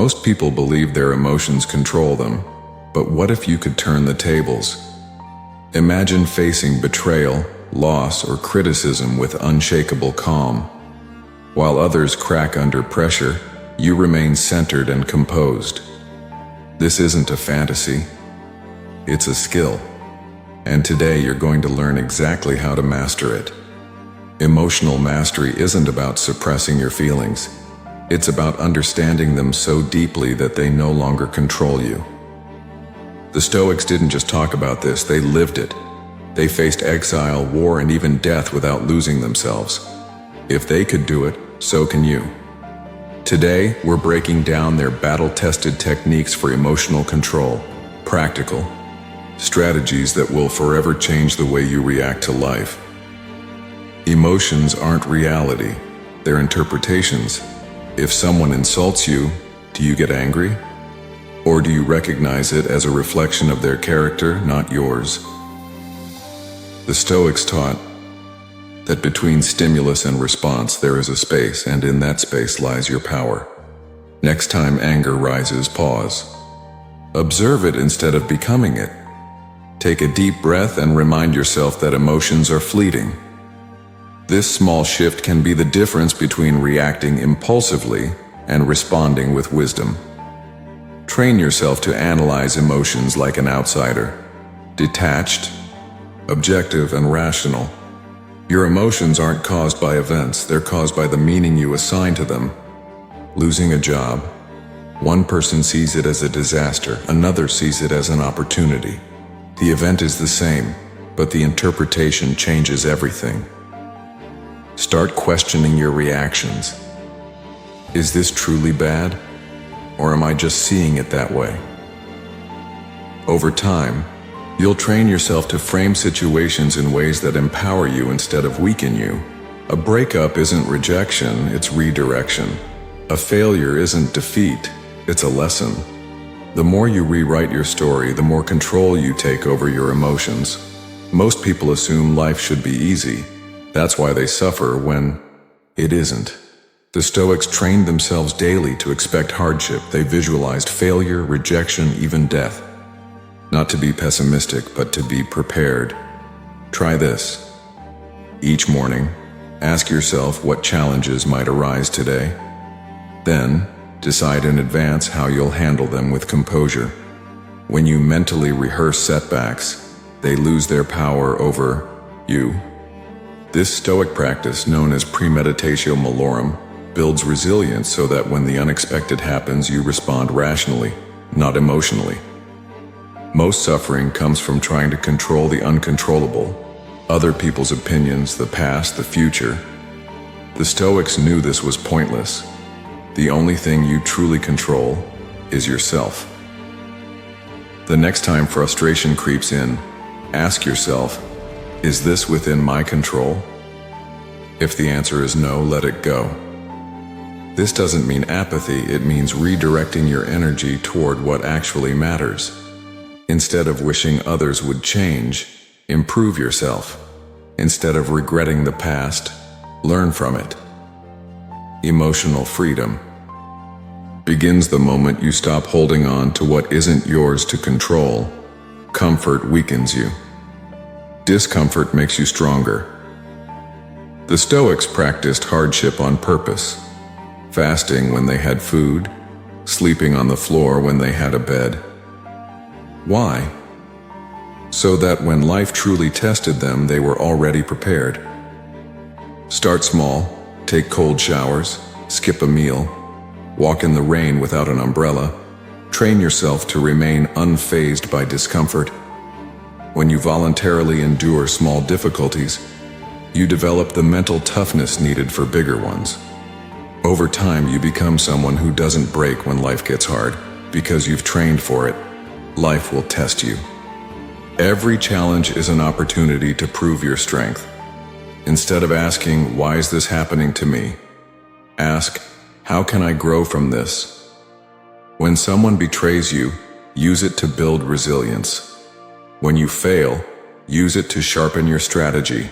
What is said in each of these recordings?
Most people believe their emotions control them, but what if you could turn the tables? Imagine facing betrayal, loss, or criticism with unshakable calm. While others crack under pressure, you remain centered and composed. This isn't a fantasy. It's a skill. And today you're going to learn exactly how to master it. Emotional mastery isn't about suppressing your feelings. It's about understanding them so deeply that they no longer control you. The Stoics didn't just talk about this, they lived it. They faced exile, war, and even death without losing themselves. If they could do it, so can you. Today, we're breaking down their battle-tested techniques for emotional control, practical strategies that will forever change the way you react to life. Emotions aren't reality, they're interpretations. If someone insults you, do you get angry? Or do you recognize it as a reflection of their character, not yours? The Stoics taught that between stimulus and response there is a space, and in that space lies your power. Next time anger rises, pause. Observe it instead of becoming it. Take a deep breath and remind yourself that emotions are fleeting. This small shift can be the difference between reacting impulsively and responding with wisdom. Train yourself to analyze emotions like an outsider, detached, objective, and rational. Your emotions aren't caused by events, they're caused by the meaning you assign to them. Losing a job, one person sees it as a disaster, another sees it as an opportunity. The event is the same, but the interpretation changes everything. Start questioning your reactions. Is this truly bad? Or am I just seeing it that way? Over time, you'll train yourself to frame situations in ways that empower you instead of weaken you. A breakup isn't rejection, it's redirection. A failure isn't defeat, it's a lesson. The more you rewrite your story, the more control you take over your emotions. Most people assume life should be easy. That's why they suffer when it isn't. The Stoics trained themselves daily to expect hardship. They visualized failure, rejection, even death. Not to be pessimistic, but to be prepared. Try this. Each morning, ask yourself what challenges might arise today. Then, decide in advance how you'll handle them with composure. When you mentally rehearse setbacks, they lose their power over you. This Stoic practice, known as premeditatio malorum, builds resilience so that when the unexpected happens, you respond rationally, not emotionally. Most suffering comes from trying to control the uncontrollable, other people's opinions, the past, the future. The Stoics knew this was pointless. The only thing you truly control is yourself. The next time frustration creeps in, ask yourself, is this within my control? If the answer is no, let it go. This doesn't mean apathy, it means redirecting your energy toward what actually matters. Instead of wishing others would change, improve yourself. Instead of regretting the past, learn from it. Emotional freedom begins the moment you stop holding on to what isn't yours to control. Comfort weakens you. Discomfort makes you stronger. The Stoics practiced hardship on purpose, fasting when they had food, sleeping on the floor when they had a bed. Why? So that when life truly tested them, they were already prepared. Start small, take cold showers, skip a meal, walk in the rain without an umbrella. Train yourself to remain unfazed by discomfort. When you voluntarily endure small difficulties, you develop the mental toughness needed for bigger ones. Over time, you become someone who doesn't break when life gets hard, because you've trained for it. Life will test you. Every challenge is an opportunity to prove your strength. Instead of asking, why is this happening to me? Ask, how can I grow from this? When someone betrays you, use it to build resilience. When you fail, use it to sharpen your strategy.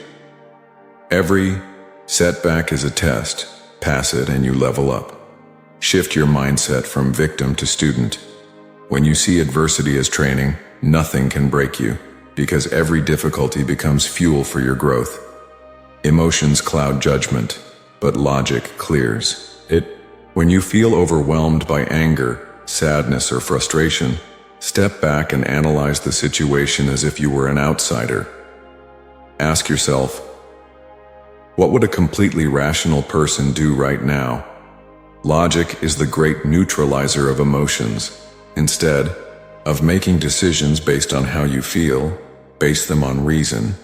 Every setback is a test. Pass it and you level up. Shift your mindset from victim to student. When you see adversity as training, nothing can break you, because every difficulty becomes fuel for your growth. Emotions cloud judgment, but logic clears it. When you feel overwhelmed by anger, sadness, or frustration, step back and analyze the situation as if you were an outsider. Ask yourself, what would a completely rational person do right now? Logic is the great neutralizer of emotions. Instead of making decisions based on how you feel, base them on reason.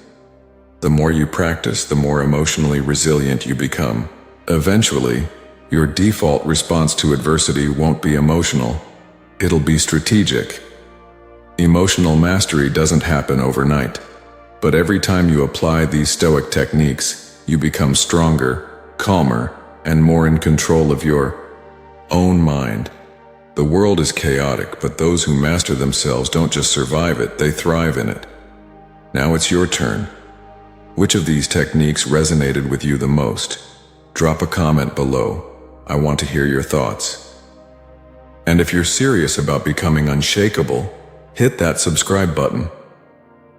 The more you practice, the more emotionally resilient you become. Eventually, your default response to adversity won't be emotional. It'll be strategic. Emotional mastery doesn't happen overnight, but every time you apply these Stoic techniques, you become stronger, calmer, and more in control of your own mind. The world is chaotic, but those who master themselves don't just survive it, they thrive in it. Now it's your turn. Which of these techniques resonated with you the most? Drop a comment below. I want to hear your thoughts. And if you're serious about becoming unshakable, hit that subscribe button.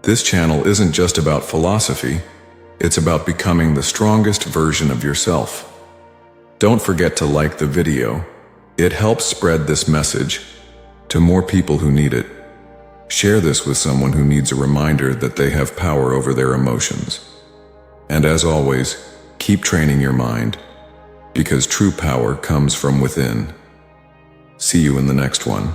This channel isn't just about philosophy, it's about becoming the strongest version of yourself. Don't forget to like the video. It helps spread this message to more people who need it. Share this with someone who needs a reminder that they have power over their emotions. And as always, keep training your mind, because true power comes from within. See you in the next one.